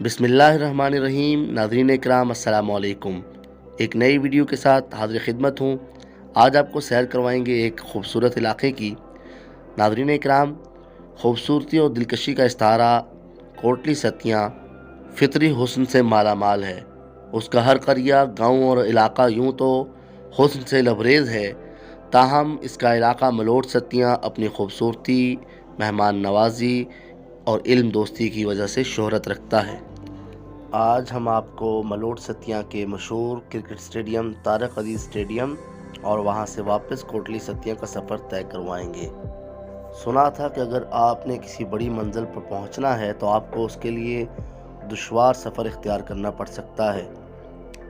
بسم اللہ الرحمن الرحیم۔ ناظرین اکرام السلام علیکم۔ ایک نئی ویڈیو کے ساتھ حاضر خدمت ہوں۔ آج آپ کو سیر کروائیں گے ایک خوبصورت علاقے کی۔ ناظرین اکرام، خوبصورتی اور دلکشی کا استعارہ کوٹلی ستیاں فطری حسن سے مالا مال ہے۔ اس کا ہر قریہ، گاؤں اور علاقہ یوں تو حسن سے لبریز ہے، تاہم اس کا علاقہ ملوٹ ستیاں اپنی خوبصورتی، مہمان نوازی اور علم دوستی کی وجہ سے شہرت رکھتا ہے۔ آج ہم آپ کو ملوٹ ستیاں کے مشہور کرکٹ سٹیڈیم طارق عزیز سٹیڈیم اور وہاں سے واپس کوٹلی ستیاں کا سفر طے کروائیں گے۔ سنا تھا کہ اگر آپ نے کسی بڑی منزل پر پہنچنا ہے تو آپ کو اس کے لیے دشوار سفر اختیار کرنا پڑ سکتا ہے،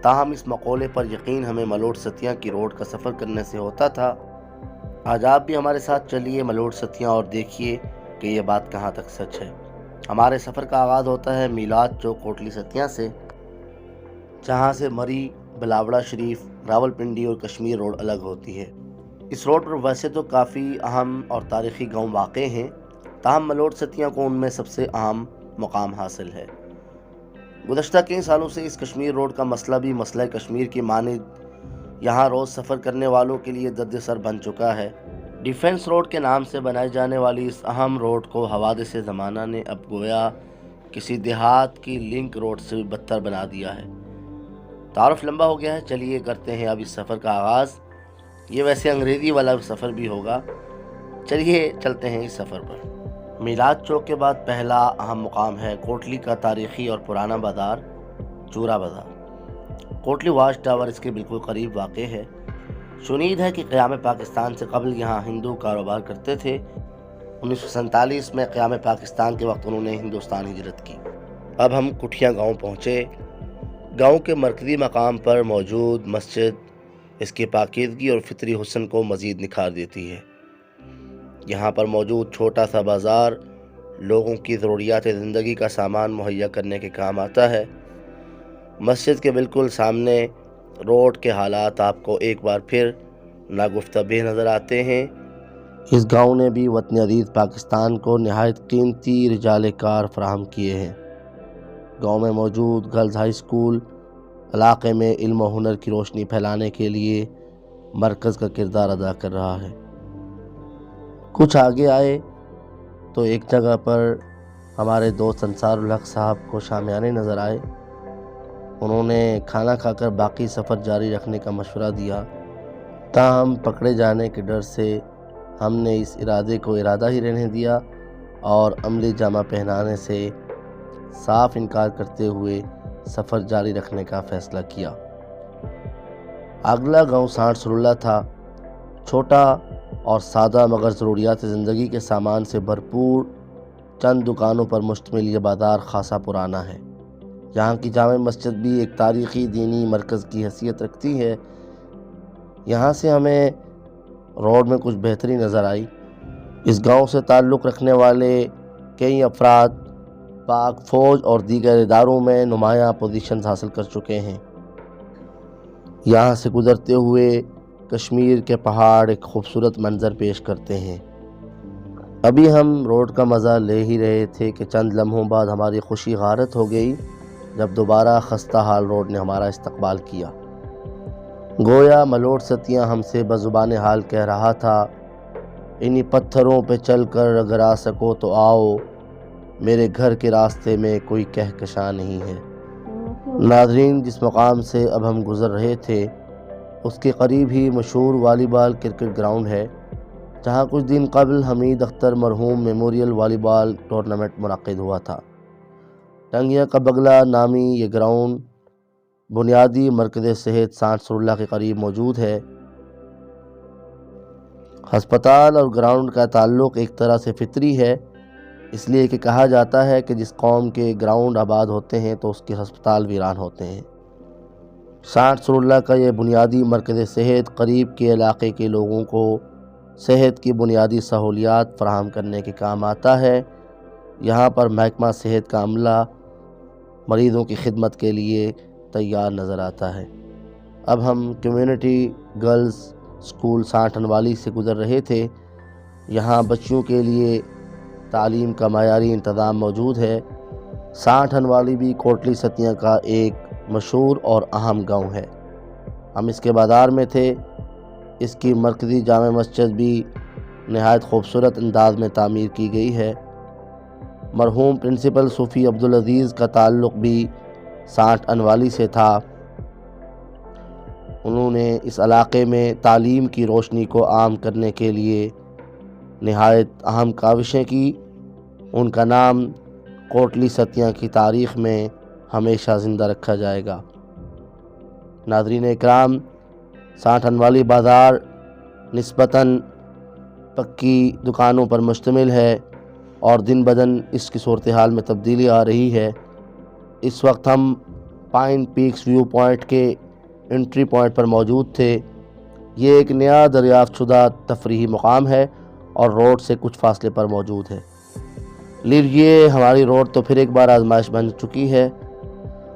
تاہم اس مقولے پر یقین ہمیں ملوٹ ستیاں کی روڈ کا سفر کرنے سے ہوتا تھا۔ آج آپ بھی ہمارے ساتھ چلیے ملوٹ ستیاں اور دیکھیے کہ یہ بات کہاں تک سچ ہے۔ ہمارے سفر کا آغاز ہوتا ہے میلاد چوک کوٹلی ستیاں سے، جہاں سے مری، بلاوڑا شریف، راولپنڈی اور کشمیر روڈ الگ ہوتی ہے۔ اس روڈ پر ویسے تو کافی اہم اور تاریخی گاؤں واقع ہیں، تاہم ملوٹ ستیاں کو ان میں سب سے اہم مقام حاصل ہے۔ گزشتہ کئی سالوں سے اس کشمیر روڈ کا مسئلہ بھی مسئلہ کشمیر کی مانند یہاں روز سفر کرنے والوں کے لیے درد سر بن چکا ہے۔ ڈیفنس روڈ کے نام سے بنائی جانے والی اس اہم روڈ کو حوادث زمانہ نے اب گویا کسی دیہات کی لنک روڈ سے بھی بدتر بنا دیا ہے۔ تعارف لمبا ہو گیا ہے، چلیے کرتے ہیں اب اس سفر کا آغاز۔ یہ ویسے انگریزی والا سفر بھی ہوگا، چلیے چلتے ہیں اس سفر پر۔ میلاد چوک کے بعد پہلا اہم مقام ہے کوٹلی کا تاریخی اور پرانا بازار، چورا بازار۔ کوٹلی واچ ٹاور اس کے بالکل قریب واقع ہے۔ شنید ہے کہ قیام پاکستان سے قبل یہاں ہندو کاروبار کرتے تھے۔ 1947 میں قیام پاکستان کے وقت انہوں نے ہندوستان ہجرت کی۔ اب ہم کٹھیا گاؤں پہنچے۔ گاؤں کے مرکزی مقام پر موجود مسجد اس کی پاکیزگی اور فطری حسن کو مزید نکھار دیتی ہے۔ یہاں پر موجود چھوٹا سا بازار لوگوں کی ضروریات زندگی کا سامان مہیا کرنے کے کام آتا ہے۔ مسجد کے بالکل سامنے روڈ کے حالات آپ کو ایک بار پھر ناگفتہ نظر آتے ہیں۔ اس گاؤں نے بھی وطن عزیز پاکستان کو نہایت قیمتی رجال کار فراہم کیے ہیں۔ گاؤں میں موجود گرلز ہائی اسکول علاقے میں علم و ہنر کی روشنی پھیلانے کے لیے مرکز کا کردار ادا کر رہا ہے۔ کچھ آگے آئے تو ایک جگہ پر ہمارے دوست انصار الحق صاحب کو شامیانے نظر آئے۔ انہوں نے کھانا کھا کر باقی سفر جاری رکھنے کا مشورہ دیا، تاہم پکڑے جانے کے ڈر سے ہم نے اس ارادے کو ارادہ ہی رہنے دیا اور عملی جامہ پہنانے سے صاف انکار کرتے ہوئے سفر جاری رکھنے کا فیصلہ کیا۔ اگلا گاؤں سانٹ سرولہ تھا۔ چھوٹا اور سادہ مگر ضروریات زندگی کے سامان سے بھرپور چند دکانوں پر مشتمل یہ بازار خاصا پرانا ہے۔ یہاں کی جامع مسجد بھی ایک تاریخی دینی مرکز کی حیثیت رکھتی ہے۔ یہاں سے ہمیں روڈ میں کچھ بہتری نظر آئی۔ اس گاؤں سے تعلق رکھنے والے کئی افراد پاک فوج اور دیگر اداروں میں نمایاں پوزیشنز حاصل کر چکے ہیں۔ یہاں سے گزرتے ہوئے کشمیر کے پہاڑ ایک خوبصورت منظر پیش کرتے ہیں۔ ابھی ہم روڈ کا مزہ لے ہی رہے تھے کہ چند لمحوں بعد ہماری خوشی غارت ہو گئی جب دوبارہ خستہ حال روڈ نے ہمارا استقبال کیا۔ گویا ملوٹ ستیاں ہم سے بزبان حال کہہ رہا تھا، انہی پتھروں پہ چل کر اگر آ سکو تو آؤ، میرے گھر کے راستے میں کوئی کہکشاں نہیں ہے۔ ناظرین، جس مقام سے اب ہم گزر رہے تھے اس کے قریب ہی مشہور والی بال کرکٹ گراؤنڈ ہے، جہاں کچھ دن قبل حمید اختر مرحوم میموریل والی بال ٹورنامنٹ منعقد ہوا تھا۔ ٹنگیاں کا بگلا نامی یہ گراؤنڈ بنیادی مرکز صحت سانٹ سرولہ کے قریب موجود ہے۔ ہسپتال اور گراؤنڈ کا تعلق ایک طرح سے فطری ہے، اس لیے کہ کہا جاتا ہے کہ جس قوم کے گراؤنڈ آباد ہوتے ہیں تو اس کے ہسپتال ویران ہوتے ہیں۔ سانٹ سرولہ کا یہ بنیادی مرکز صحت قریب کے علاقے کے لوگوں کو صحت کی بنیادی سہولیات فراہم کرنے کے کام آتا ہے۔ یہاں پر محکمہ صحت کا عملہ مریضوں کی خدمت کے لیے تیار نظر آتا ہے۔ اب ہم کمیونٹی گرلز اسکول سانٹ انوالی سے گزر رہے تھے۔ یہاں بچیوں کے لیے تعلیم کا معیاری انتظام موجود ہے۔ 60 انوالی بھی کوٹلی ستیاں کا ایک مشہور اور اہم گاؤں ہے۔ ہم اس کے بازار میں تھے۔ اس کی مرکزی جامع مسجد بھی نہایت خوبصورت انداز میں تعمیر کی گئی ہے۔ مرحوم پرنسپل صوفی عبدالعزیز کا تعلق بھی 60 انوالی سے تھا۔ انہوں نے اس علاقے میں تعلیم کی روشنی کو عام کرنے کے لیے نہایت اہم کاوشیں کی۔ ان کا نام کوٹلی ستیاں کی تاریخ میں ہمیشہ زندہ رکھا جائے گا۔ ناظرین اکرام، 60 انوالی بازار نسبتاً پکی دکانوں پر مشتمل ہے اور دن بدن اس کی صورتحال میں تبدیلی آ رہی ہے۔ اس وقت ہم پائن پیکس ویو پوائنٹ کے انٹری پوائنٹ پر موجود تھے۔ یہ ایک نیا دریافت شدہ تفریحی مقام ہے اور روڈ سے کچھ فاصلے پر موجود ہے۔ لیجیے، ہماری روڈ تو پھر ایک بار آزمائش بن چکی ہے۔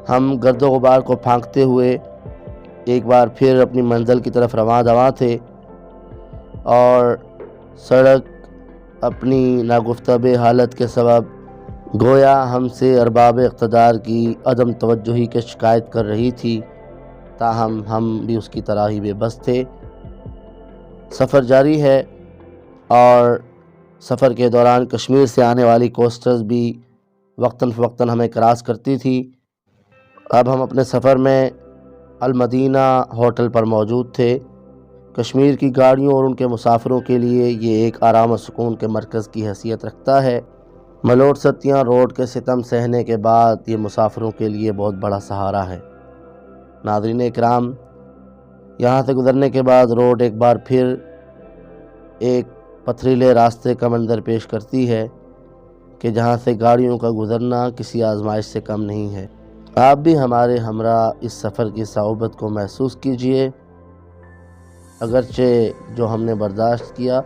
ہم گرد و غبار کو پھانکتے ہوئے ایک بار پھر اپنی منزل کی طرف رواں دواں تھے اور سڑک اپنی ناگفتہ حالت کے سبب گویا ہم سے ارباب اقتدار کی عدم توجہی کی شکایت کر رہی تھی، تاہم ہم بھی اس کی طرح ہی بے بس تھے۔ سفر جاری ہے اور سفر کے دوران کشمیر سے آنے والی کوسٹرز بھی وقتاً فوقتاً ہمیں کراس کرتی تھی۔ اب ہم اپنے سفر میں المدینہ ہوٹل پر موجود تھے۔ کشمیر کی گاڑیوں اور ان کے مسافروں کے لیے یہ ایک آرام و سکون کے مرکز کی حیثیت رکھتا ہے۔ ملوٹ ستیاں روڈ کے ستم سہنے کے بعد یہ مسافروں کے لیے بہت بڑا سہارا ہے۔ ناظرین اکرام، یہاں سے گزرنے کے بعد روڈ ایک بار پھر ایک پتھریلے راستے کا منظر پیش کرتی ہے کہ جہاں سے گاڑیوں کا گزرنا کسی آزمائش سے کم نہیں ہے۔ آپ بھی ہمارے ہمراہ اس سفر کی صعوبت کو محسوس کیجئے، اگرچہ جو ہم نے برداشت کیا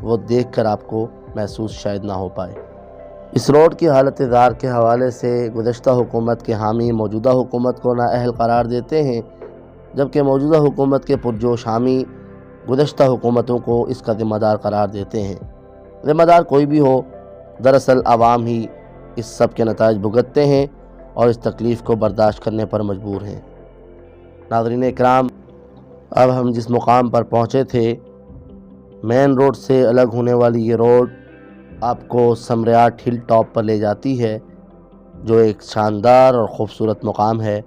وہ دیکھ کر آپ کو محسوس شاید نہ ہو پائے۔ اس روڈ کی حالت زار کے حوالے سے گزشتہ حکومت کے حامی موجودہ حکومت کو نااہل قرار دیتے ہیں، جبکہ موجودہ حکومت کے پرجوش حامی گزشتہ حکومتوں کو اس کا ذمہ دار قرار دیتے ہیں۔ ذمہ دار کوئی بھی ہو، دراصل عوام ہی اس سب کے نتائج بھگتتے ہیں اور اس تکلیف کو برداشت کرنے پر مجبور ہیں۔ ناظرین اکرام، اب ہم جس مقام پر پہنچے تھے، مین روڈ سے الگ ہونے والی یہ روڈ آپ کو سمریاٹ ہل ٹاپ پر لے جاتی ہے، جو ایک شاندار اور خوبصورت مقام ہے۔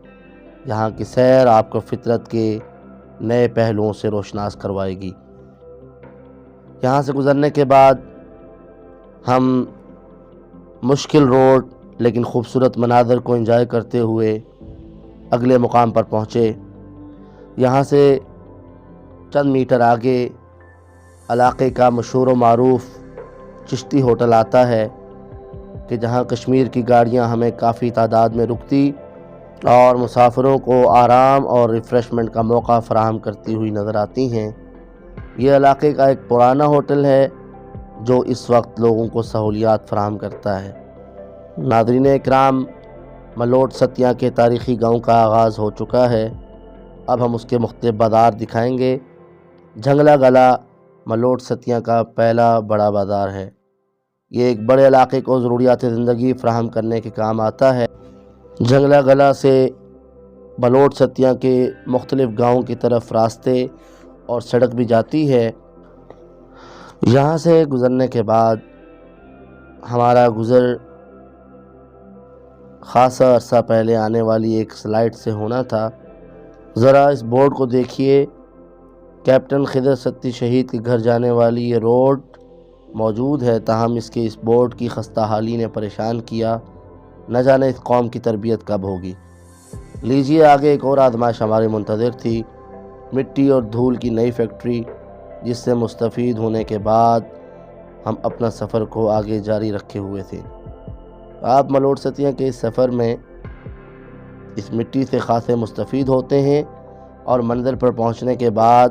یہاں کی سیر آپ کو فطرت کے نئے پہلوؤں سے روشناس کروائے گی۔ یہاں سے گزرنے کے بعد ہم مشکل روڈ لیکن خوبصورت مناظر کو انجوائے کرتے ہوئے اگلے مقام پر پہنچے۔ یہاں سے چند میٹر آگے علاقے کا مشہور و معروف چشتی ہوٹل آتا ہے کہ جہاں کشمیر کی گاڑیاں ہمیں کافی تعداد میں رکتی اور مسافروں کو آرام اور ریفریشمنٹ کا موقع فراہم کرتی ہوئی نظر آتی ہیں۔ یہ علاقے کا ایک پرانا ہوٹل ہے جو اس وقت لوگوں کو سہولیات فراہم کرتا ہے۔ ناظرین اکرام، ملوٹ ستیاں کے تاریخی گاؤں کا آغاز ہو چکا ہے۔ اب ہم اس کے مختلف بازار دکھائیں گے۔ جھنگلا گلا ملوٹ ستیاں کا پہلا بڑا بازار ہے۔ یہ ایک بڑے علاقے کو ضروریات زندگی فراہم کرنے کے کام آتا ہے۔ جھنگلا گلا سے ملوٹ ستیاں کے مختلف گاؤں کی طرف راستے اور سڑک بھی جاتی ہے۔ یہاں سے گزرنے کے بعد ہمارا گزر خاصا عرصہ پہلے آنے والی ایک سلائڈ سے ہونا تھا۔ ذرا اس بورڈ کو دیکھیے، کیپٹن خضر ستّی شہید کے گھر جانے والی یہ روڈ موجود ہے، تاہم اس بورڈ کی خستہ حالی نے پریشان کیا۔ نہ جانے اس قوم کی تربیت کب ہوگی۔ لیجیے، آگے ایک اور آزمائش ہماری منتظر تھی، مٹی اور دھول کی نئی فیکٹری، جس سے مستفید ہونے کے بعد ہم اپنا سفر کو آگے جاری رکھے ہوئے تھے۔ آپ ملوٹ ستیاں کے اس سفر میں اس مٹی سے خاصے مستفید ہوتے ہیں اور منزل پر پہنچنے کے بعد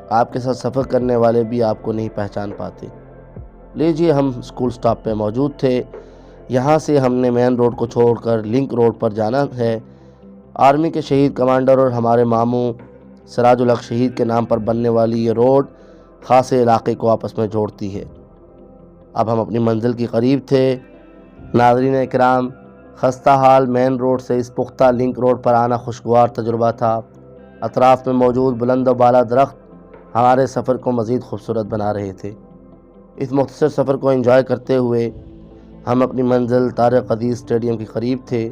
آپ کے ساتھ سفر کرنے والے بھی آپ کو نہیں پہچان پاتے۔ لیجیے، ہم اسکول سٹاپ پہ موجود تھے۔ یہاں سے ہم نے مین روڈ کو چھوڑ کر لنک روڈ پر جانا ہے۔ آرمی کے شہید کمانڈر اور ہمارے ماموں سراج الحق شہید کے نام پر بننے والی یہ روڈ خاصے علاقے کو آپس میں جوڑتی ہے۔ اب ہم اپنی منزل کے قریب تھے۔ ناظرین اکرام، خستہ حال مین روڈ سے اس پختہ لنک روڈ پر آنا خوشگوار تجربہ تھا۔ اطراف میں موجود بلند و بالا درخت ہمارے سفر کو مزید خوبصورت بنا رہے تھے۔ اس مختصر سفر کو انجوائے کرتے ہوئے ہم اپنی منزل طارق عزیز اسٹیڈیم کے قریب تھے۔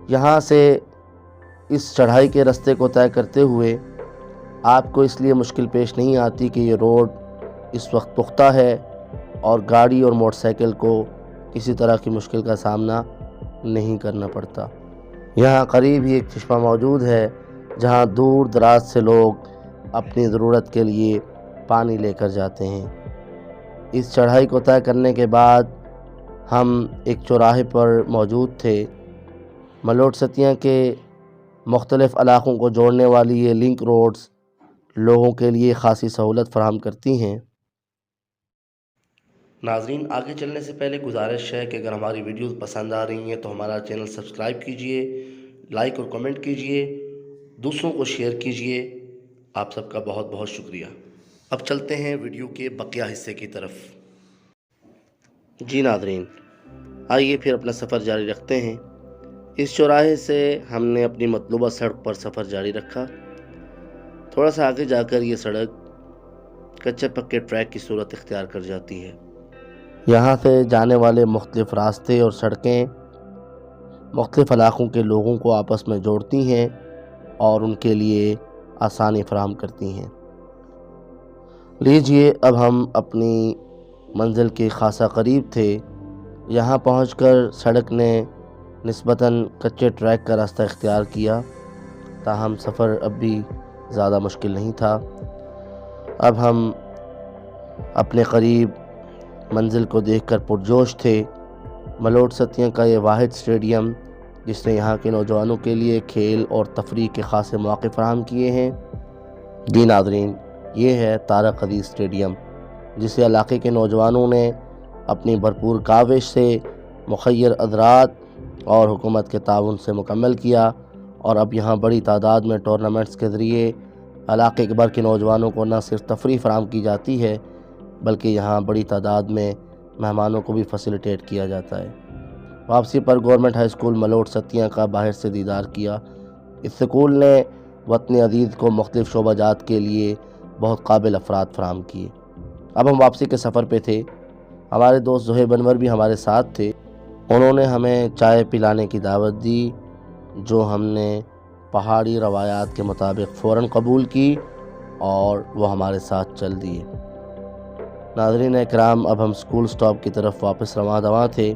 یہاں سے اس چڑھائی کے راستے کو طے کرتے ہوئے آپ کو اس لیے مشکل پیش نہیں آتی کہ یہ روڈ اس وقت پختہ ہے اور گاڑی اور موٹر سائیکل کو کسی طرح کی مشکل کا سامنا نہیں کرنا پڑتا۔ یہاں قریب ہی ایک چشمہ موجود ہے جہاں دور دراز سے لوگ اپنی ضرورت کے لیے پانی لے کر جاتے ہیں۔ اس چڑھائی کو طے کرنے کے بعد ہم ایک چوراہے پر موجود تھے۔ ملوٹ ستیاں کے مختلف علاقوں کو جوڑنے والی یہ لنک روڈز لوگوں کے لیے خاصی سہولت فراہم کرتی ہیں۔ ناظرین، آگے چلنے سے پہلے گزارش ہے کہ اگر ہماری ویڈیوز پسند آ رہی ہیں تو ہمارا چینل سبسکرائب کیجئے، لائک اور کمنٹ کیجئے، دوسروں کو شیئر کیجئے۔ آپ سب کا بہت بہت شکریہ۔ اب چلتے ہیں ویڈیو کے بقیہ حصے کی طرف۔ جی ناظرین، آئیے پھر اپنا سفر جاری رکھتے ہیں۔ اس چوراہے سے ہم نے اپنی مطلوبہ سڑک پر سفر جاری رکھا۔ تھوڑا سا آگے جا کر یہ سڑک کچے پکے ٹریک کی صورت اختیار کر جاتی ہے۔ یہاں سے جانے والے مختلف راستے اور سڑکیں مختلف علاقوں کے لوگوں کو آپس میں جوڑتی ہیں اور ان کے لیے آسانی فراہم کرتی ہیں۔ لیجئے اب ہم اپنی منزل کے خاصا قریب تھے۔ یہاں پہنچ کر سڑک نے نسبتاً کچے ٹریک کا راستہ اختیار کیا، تاہم سفر اب بھی زیادہ مشکل نہیں تھا۔ اب ہم اپنے قریب منزل کو دیکھ کر پرجوش تھے۔ ملوٹ ستیاں کا یہ واحد اسٹیڈیم جس نے یہاں کے نوجوانوں کے لیے کھیل اور تفریح کے خاصے مواقع فراہم کیے ہیں۔ جی ناظرین، یہ ہے طارق عزیز اسٹیڈیم، جسے علاقے کے نوجوانوں نے اپنی بھرپور کاوش سے، مخیر ادرات اور حکومت کے تعاون سے مکمل کیا، اور اب یہاں بڑی تعداد میں ٹورنامنٹس کے ذریعے علاقے بھر کے نوجوانوں کو نہ صرف تفریح فراہم کی جاتی ہے بلکہ یہاں بڑی تعداد میں مہمانوں کو بھی فیسیلیٹیٹ کیا جاتا ہے۔ واپسی پر گورنمنٹ ہائی اسکول ملوٹ ستیاں کا باہر سے دیدار کیا۔ اس اسکول نے وطن عزیز کو مختلف شعبہ جات کے لیے بہت قابل افراد فراہم کیے۔ اب ہم واپسی کے سفر پہ تھے۔ ہمارے دوست زہیب انور بھی ہمارے ساتھ تھے۔ انہوں نے ہمیں چائے پلانے کی دعوت دی، جو ہم نے پہاڑی روایات کے مطابق فوراً قبول کی اور وہ ہمارے ساتھ چل دیے۔ ناظرین اکرام، اب ہم اسکول سٹاپ کی طرف واپس رواں تھے۔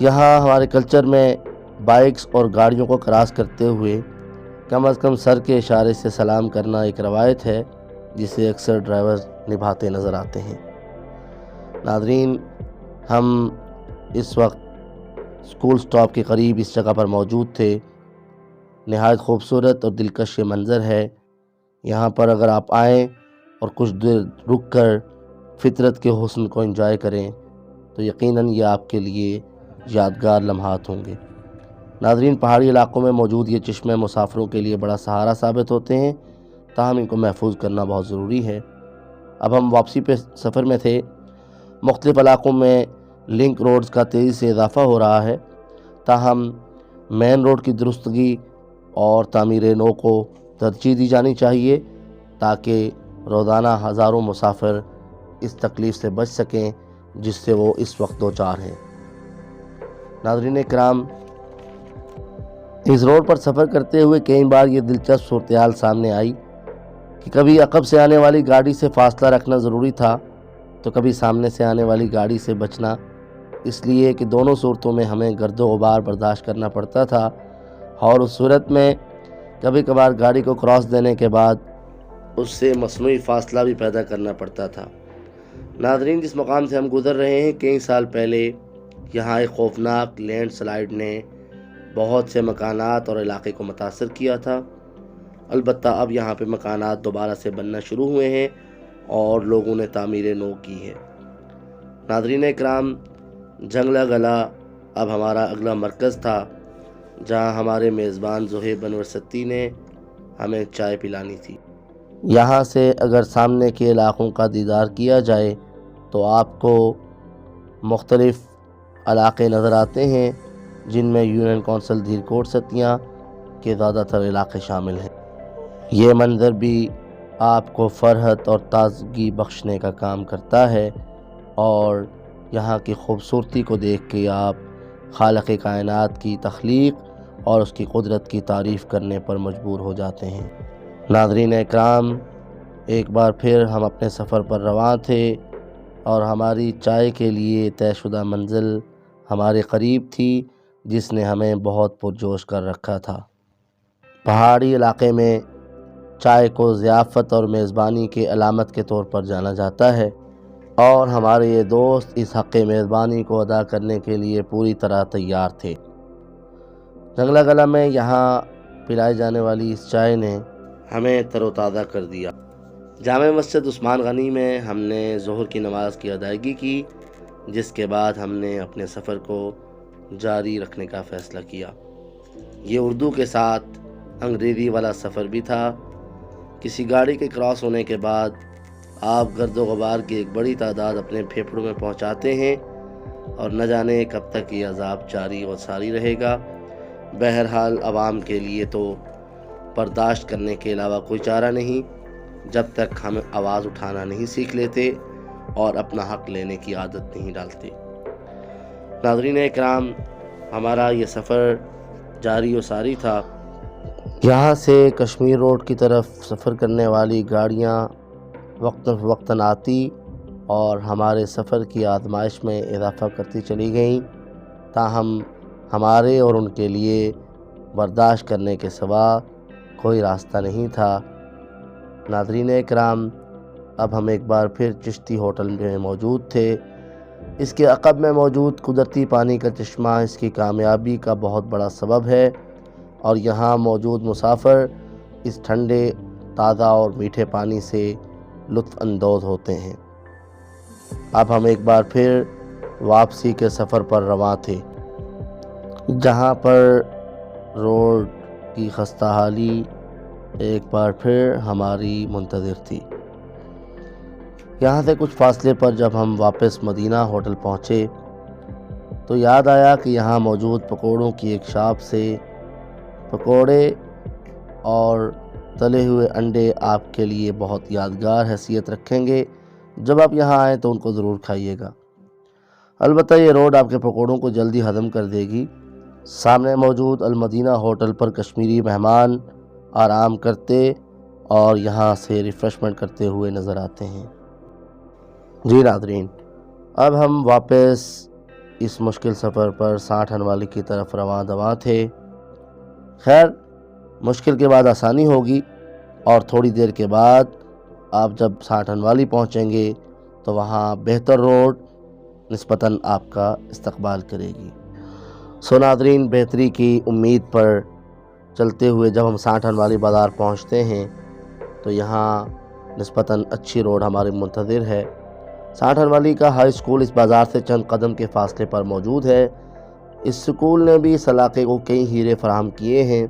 یہاں ہمارے کلچر میں بائکس اور گاڑیوں کو کراس کرتے ہوئے کم از کم سر کے اشارے سے سلام کرنا ایک روایت ہے جسے اکثر ڈرائیور نبھاتے نظر آتے ہیں۔ ناظرین، ہم اس وقت اسکول سٹاپ کے قریب اس جگہ پر موجود تھے۔ نہایت خوبصورت اور دلکش یہ منظر ہے۔ یہاں پر اگر آپ آئیں اور کچھ دیر رک کر فطرت کے حسن کو انجوائے کریں تو یقیناً یہ آپ کے لیے یادگار لمحات ہوں گے۔ ناظرین، پہاڑی علاقوں میں موجود یہ چشمے مسافروں کے لیے بڑا سہارا ثابت ہوتے ہیں، تاہم ان کو محفوظ کرنا بہت ضروری ہے۔ اب ہم واپسی پہ سفر میں تھے۔ مختلف علاقوں میں لنک روڈز کا تیزی سے اضافہ ہو رہا ہے، تاہم مین روڈ کی درستگی اور تعمیر نو کو ترجیح دی جانی چاہیے تاکہ روزانہ ہزاروں مسافر اس تکلیف سے بچ سکیں جس سے وہ اس وقت دوچار ہیں۔ ناظرین کرام، اس روڈ پر سفر کرتے ہوئے کئی بار یہ دلچسپ صورتحال سامنے آئی کہ کبھی عقب سے آنے والی گاڑی سے فاصلہ رکھنا ضروری تھا تو کبھی سامنے سے آنے والی گاڑی سے بچنا، اس لیے کہ دونوں صورتوں میں ہمیں گرد و غبار برداشت کرنا پڑتا تھا، اور اس صورت میں کبھی کبھار گاڑی کو کراس دینے کے بعد اس سے مصنوعی فاصلہ بھی پیدا کرنا پڑتا تھا۔ ناظرین، جس مقام سے ہم گزر رہے ہیں، کئی سال پہلے یہاں ایک خوفناک لینڈ سلائیڈ نے بہت سے مکانات اور علاقے کو متاثر کیا تھا۔ البتہ اب یہاں پہ مکانات دوبارہ سے بننا شروع ہوئے ہیں اور لوگوں نے تعمیر نو کی ہے۔ ناظرین اکرام، جنگلہ گلا اب ہمارا اگلا مرکز تھا جہاں ہمارے میزبان زہیب انور ستی نے ہمیں چائے پلانی تھی۔ یہاں سے اگر سامنے کے علاقوں کا دیدار کیا جائے تو آپ کو مختلف علاقے نظر آتے ہیں جن میں یونین کونسل دھیر کوٹ ستیاں کے زیادہ تر علاقے شامل ہیں۔ یہ منظر بھی آپ کو فرحت اور تازگی بخشنے کا کام کرتا ہے اور یہاں کی خوبصورتی کو دیکھ کے آپ خالق کائنات کی تخلیق اور اس کی قدرت کی تعریف کرنے پر مجبور ہو جاتے ہیں۔ ناظرین اکرام، ایک بار پھر ہم اپنے سفر پر رواں تھے اور ہماری چائے کے لیے طے شدہ منزل ہمارے قریب تھی جس نے ہمیں بہت پرجوش کر رکھا تھا۔ پہاڑی علاقے میں چائے کو ضیافت اور میزبانی کے علامت کے طور پر جانا جاتا ہے اور ہمارے یہ دوست اس حق میزبانی کو ادا کرنے کے لیے پوری طرح تیار تھے۔ جنگلہ گلا میں یہاں پلائی جانے والی اس چائے نے ہمیں تر و تازہ کر دیا۔ جامع مسجد عثمان غنی میں ہم نے ظہر کی نماز کی ادائیگی کی، جس کے بعد ہم نے اپنے سفر کو جاری رکھنے کا فیصلہ کیا۔ یہ اردو کے ساتھ انگریزی والا سفر بھی تھا۔ کسی گاڑی کے کراس ہونے کے بعد آپ گرد و غبار کی ایک بڑی تعداد اپنے پھیپھڑوں میں پہنچاتے ہیں اور نہ جانے کب تک یہ عذاب جاری و ساری رہے گا۔ بہرحال عوام کے لیے تو برداشت کرنے کے علاوہ کوئی چارہ نہیں جب تک ہم آواز اٹھانا نہیں سیکھ لیتے اور اپنا حق لینے کی عادت نہیں ڈالتے۔ ناظرین اکرام، ہمارا یہ سفر جاری و ساری تھا۔ یہاں سے کشمیر روڈ کی طرف سفر کرنے والی گاڑیاں وقتاً فوقتاً آتی اور ہمارے سفر کی آزمائش میں اضافہ کرتی چلی گئیں، تاہم ہمارے اور ان کے لیے برداشت کرنے کے سوا کوئی راستہ نہیں تھا۔ ناظرین اکرام، اب ہم ایک بار پھر چشتی ہوٹل میں موجود تھے۔ اس کے عقب میں موجود قدرتی پانی کا چشمہ اس کی کامیابی کا بہت بڑا سبب ہے اور یہاں موجود مسافر اس ٹھنڈے، تازہ اور میٹھے پانی سے لطف اندوز ہوتے ہیں۔ اب ہم ایک بار پھر واپسی کے سفر پر رواں تھے، جہاں پر روڈ کی خستہ حالی ایک بار پھر ہماری منتظر تھی۔ یہاں سے کچھ فاصلے پر جب ہم واپس مدینہ ہوٹل پہنچے تو یاد آیا کہ یہاں موجود پکوڑوں کی ایک شاپ سے پکوڑے اور تلے ہوئے انڈے آپ کے لیے بہت یادگار حیثیت رکھیں گے۔ جب آپ یہاں آئیں تو ان کو ضرور کھائیے گا۔ البتہ یہ روڈ آپ کے پکوڑوں کو جلدی ہضم کر دے گی۔ سامنے موجود المدینہ ہوٹل پر کشمیری مہمان آرام کرتے اور یہاں سے ریفریشمنٹ کرتے ہوئے نظر آتے ہیں۔ جی ناظرین، اب ہم واپس اس مشکل سفر پر ساٹھن والی کی طرف رواں دواں تھے۔ خیر، مشکل کے بعد آسانی ہوگی اور تھوڑی دیر کے بعد آپ جب ساٹھن والی پہنچیں گے تو وہاں بہتر روڈ نسبتاً آپ کا استقبال کرے گی۔ سو ناظرین، بہتری کی امید پر چلتے ہوئے جب ہم ساٹھن والی بازار پہنچتے ہیں تو یہاں نسبتاً اچھی روڈ ہماری منتظر ہے۔ ساٹھن والی کا ہائی اسکول اس بازار سے چند قدم کے فاصلے پر موجود ہے۔ اس اسکول نے بھی اس علاقے کو کئی ہیرے فراہم کیے ہیں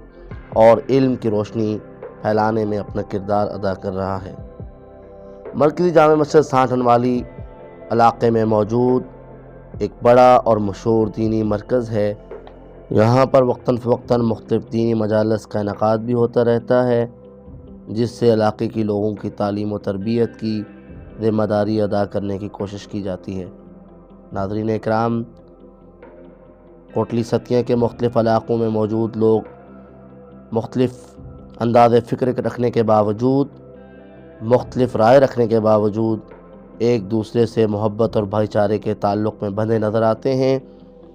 اور علم کی روشنی پھیلانے میں اپنا کردار ادا کر رہا ہے۔ مرکزی جامع مسجد ساٹھن والی علاقے میں موجود ایک بڑا اور مشہور دینی مرکز ہے۔ یہاں پر وقتاً فوقتاً مختلف دینی مجالس کا انعقاد بھی ہوتا رہتا ہے، جس سے علاقے کی لوگوں کی تعلیم و تربیت کی ذمہ داری ادا کرنے کی کوشش کی جاتی ہے۔ ناظرین اکرام، کوٹلی ستیاں کے مختلف علاقوں میں موجود لوگ مختلف انداز فکر رکھنے کے باوجود، مختلف رائے رکھنے کے باوجود ایک دوسرے سے محبت اور بھائی چارے کے تعلق میں بندھے نظر آتے ہیں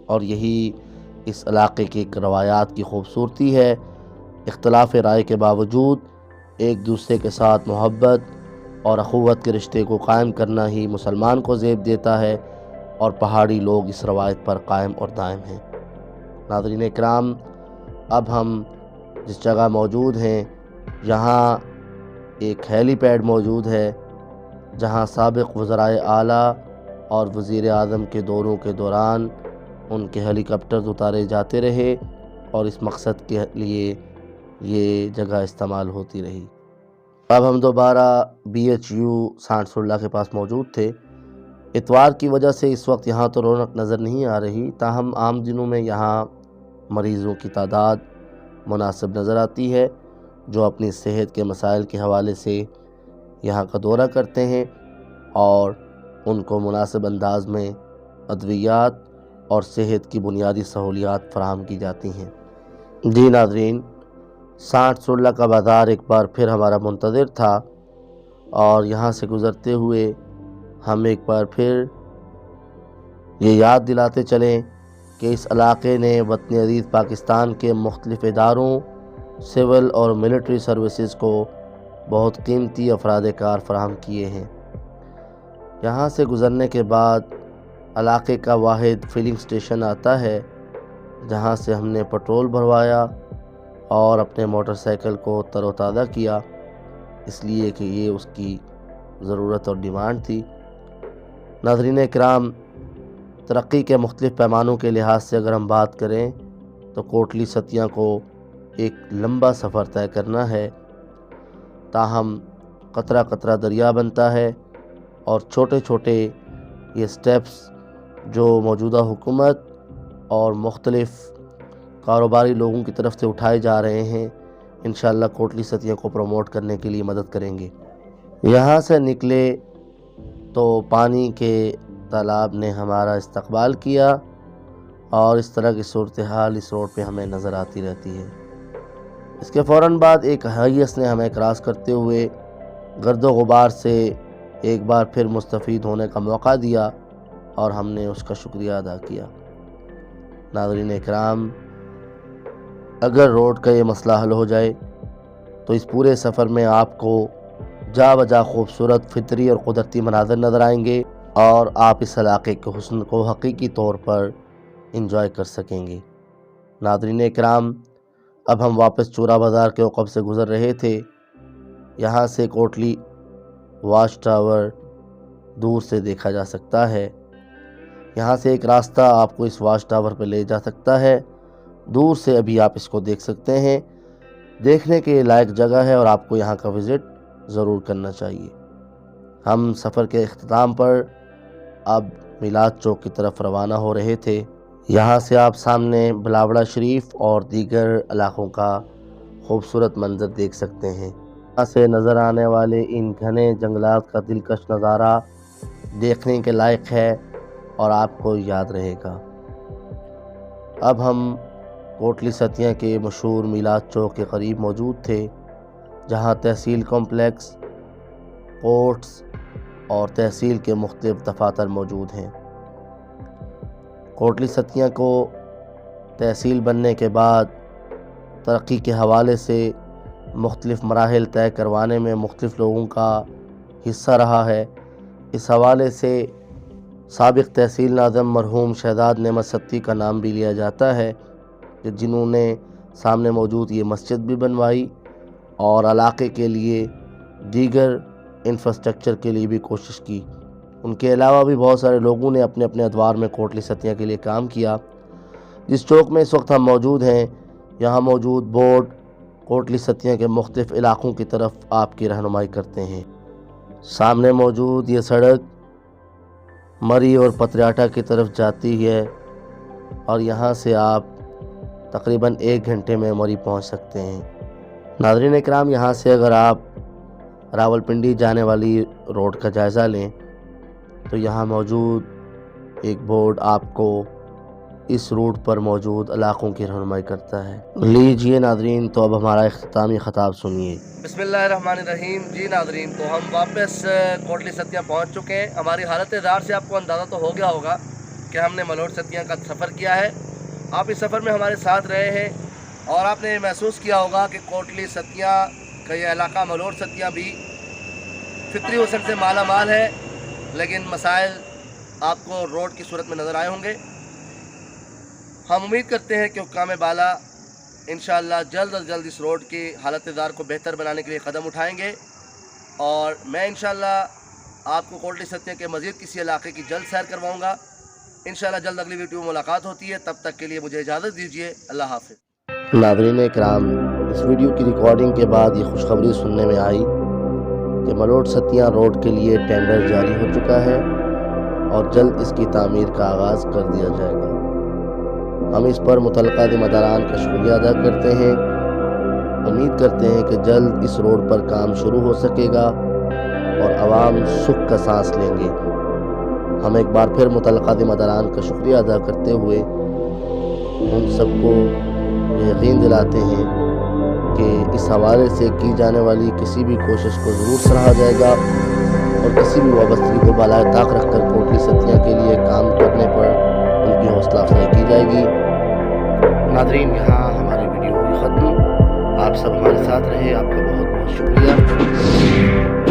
اور یہی اس علاقے کی ایک روایات کی خوبصورتی ہے۔ اختلاف رائے کے باوجود ایک دوسرے کے ساتھ محبت اور اخوت کے رشتے کو قائم کرنا ہی مسلمان کو زیب دیتا ہے اور پہاڑی لوگ اس روایت پر قائم اور دائم ہیں۔ ناظرین اکرام، اب ہم جس جگہ موجود ہیں یہاں ایک ہیلی پیڈ موجود ہے، جہاں سابق وزرائے اعلیٰ اور وزیر اعظم کے دوروں کے دوران ان کے ہیلی کاپٹرز اتارے جاتے رہے اور اس مقصد کے لیے یہ جگہ استعمال ہوتی رہی۔ اب ہم دوبارہ BHU سانٹ سرلا کے پاس موجود تھے۔ اتوار کی وجہ سے اس وقت یہاں تو رونق نظر نہیں آ رہی، تاہم عام دنوں میں یہاں مریضوں کی تعداد مناسب نظر آتی ہے جو اپنی صحت کے مسائل کے حوالے سے یہاں کا دورہ کرتے ہیں اور ان کو مناسب انداز میں ادویات اور صحت کی بنیادی سہولیات فراہم کی جاتی ہیں۔ جی ناظرین، ساٹھ سولہ کا بازار ایک بار پھر ہمارا منتظر تھا اور یہاں سے گزرتے ہوئے ہم ایک بار پھر یہ یاد دلاتے چلیں کہ اس علاقے نے وطن عزیز پاکستان کے مختلف اداروں، سول اور ملٹری سروسز کو بہت قیمتی افراد کار فراہم کیے ہیں۔ یہاں سے گزرنے کے بعد علاقے کا واحد فلنگ سٹیشن آتا ہے جہاں سے ہم نے پٹرول بھروایا اور اپنے موٹر سائیکل کو تر و تازہ کیا، اس لیے کہ یہ اس کی ضرورت اور ڈیمانڈ تھی۔ ناظرین کرام، ترقی کے مختلف پیمانوں کے لحاظ سے اگر ہم بات کریں تو کوٹلی ستیاں کو ایک لمبا سفر طے کرنا ہے، تاہم قطرہ قطرہ دریا بنتا ہے اور چھوٹے چھوٹے یہ سٹیپس جو موجودہ حکومت اور مختلف کاروباری لوگوں کی طرف سے اٹھائے جا رہے ہیں، انشاءاللہ کوٹلی ستیاں کو پروموٹ کرنے کے لیے مدد کریں گے۔ یہاں سے نکلے تو پانی کے تالاب نے ہمارا استقبال کیا اور اس طرح کی صورتحال اس روڈ پہ ہمیں نظر آتی رہتی ہے۔ اس کے فوراً بعد ایک ہائیس نے ہمیں کراس کرتے ہوئے گرد و غبار سے ایک بار پھر مستفید ہونے کا موقع دیا اور ہم نے اس کا شکریہ ادا کیا۔ ناظرین اکرام، اگر روڈ کا یہ مسئلہ حل ہو جائے تو اس پورے سفر میں آپ کو جا بجا خوبصورت فطری اور قدرتی مناظر نظر آئیں گے اور آپ اس علاقے کے حسن کو حقیقی طور پر انجوائے کر سکیں گے۔ ناظرین اکرام، اب ہم واپس چورا بازار کے عقب سے گزر رہے تھے۔ یہاں سے کوٹلی واچ ٹاور دور سے دیکھا جا سکتا ہے۔ یہاں سے ایک راستہ آپ کو اس واچ ٹاور پہ لے جا سکتا ہے، دور سے ابھی آپ اس کو دیکھ سکتے ہیں۔ دیکھنے کے لائق جگہ ہے اور آپ کو یہاں کا وزٹ ضرور کرنا چاہیے۔ ہم سفر کے اختتام پر اب میلاد چوک کی طرف روانہ ہو رہے تھے۔ یہاں سے آپ سامنے بلاوڑا شریف اور دیگر علاقوں کا خوبصورت منظر دیکھ سکتے ہیں۔ یہاں سے نظر آنے والے ان گھنے جنگلات کا دلکش نظارہ دیکھنے کے لائق ہے اور آپ کو یاد رہے گا۔ اب ہم کوٹلی ستیاں کے مشہور میلاد چوک کے قریب موجود تھے، جہاں تحصیل کمپلیکس، کورٹس اور تحصیل کے مختلف دفاتر موجود ہیں۔ کوٹلی ستیاں کو تحصیل بننے کے بعد ترقی کے حوالے سے مختلف مراحل طے کروانے میں مختلف لوگوں کا حصہ رہا ہے۔ اس حوالے سے سابق تحصیل ناظم مرحوم شہزاد نعمت ستی کا نام بھی لیا جاتا ہے، کہ جنہوں نے سامنے موجود یہ مسجد بھی بنوائی اور علاقے کے لیے دیگر انفراسٹرکچر کے لیے بھی کوشش کی۔ ان کے علاوہ بھی بہت سارے لوگوں نے اپنے اپنے ادوار میں کوٹلی ستیاں کے لیے کام کیا۔ جس چوک میں اس وقت ہم موجود ہیں، یہاں موجود بورڈ کوٹلی ستیاں کے مختلف علاقوں کی طرف آپ کی رہنمائی کرتے ہیں۔ سامنے موجود یہ سڑک مری اور پتریاٹا کی طرف جاتی ہے اور یہاں سے آپ تقریباً 1 گھنٹے میں مری پہنچ سکتے ہیں۔ ناظرین اکرام، یہاں سے اگر آپ راولپنڈی جانے والی روڈ کا جائزہ لیں تو یہاں موجود ایک بورڈ آپ کو اس روٹ پر موجود علاقوں کی رہنمائی کرتا ہے۔ لیجئے ناظرین، تو اب ہمارا اختتامی خطاب سنیے۔ بسم اللہ الرحمن الرحیم۔ جی ناظرین، تو ہم واپس کوٹلی ستیاں پہنچ چکے ہیں۔ ہماری حالت زار سے آپ کو اندازہ تو ہو گیا ہوگا کہ ہم نے ملوٹ ستیاں کا سفر کیا ہے۔ آپ اس سفر میں ہمارے ساتھ رہے ہیں اور آپ نے محسوس کیا ہوگا کہ کوٹلی ستیاں کا یہ علاقہ ملوٹ ستیاں بھی فطری حسن سے مالا مال ہے، لیکن مسائل آپ کو روڈ کی صورت میں نظر آئے ہوں گے۔ ہم امید کرتے ہیں کہ حکام بالا انشاءاللہ جلد از جلد اس روڈ کی حالت زار کو بہتر بنانے کے لیے قدم اٹھائیں گے، اور میں انشاءاللہ آپ کو کوٹلی ستیاں کے مزید کسی علاقے کی جلد سیر کرواؤں گا۔ انشاءاللہ جلد اگلی ویڈیو میں ملاقات ہوتی ہے، تب تک کے لیے مجھے اجازت دیجیے۔ اللہ حافظ۔ ناظرین اکرام، اس ویڈیو کی ریکارڈنگ کے بعد یہ خوشخبری سننے میں آئی کہ ملوٹ ستیاں روڈ کے لیے ٹینڈر جاری ہو چکا ہے اور جلد اس کی تعمیر کا آغاز کر دیا جائے گا۔ ہم اس پر متعلقہ ذمہ داران کا شکریہ ادا کرتے ہیں۔ امید کرتے ہیں کہ جلد اس روڈ پر کام شروع ہو سکے گا اور عوام سکھ کا سانس لیں گے۔ ہم ایک بار پھر متعلقہ ذمہ داران کا شکریہ ادا کرتے ہوئے ان سب کو یقین دلاتے ہیں کہ اس حوالے سے کی جانے والی کسی بھی کوشش کو ضرور سراہا جائے گا اور کسی بھی وابستگی کو بالائے طاق رکھ کر کوٹلی ستیاں کے لیے کام کرنے پر ان کی حوصلہ افزائی کی جائے گی۔ ناظرین، یہاں ہماری ویڈیو ہوئی ختم۔ آپ سب ہمارے ساتھ رہے، آپ کا بہت بہت شکریہ۔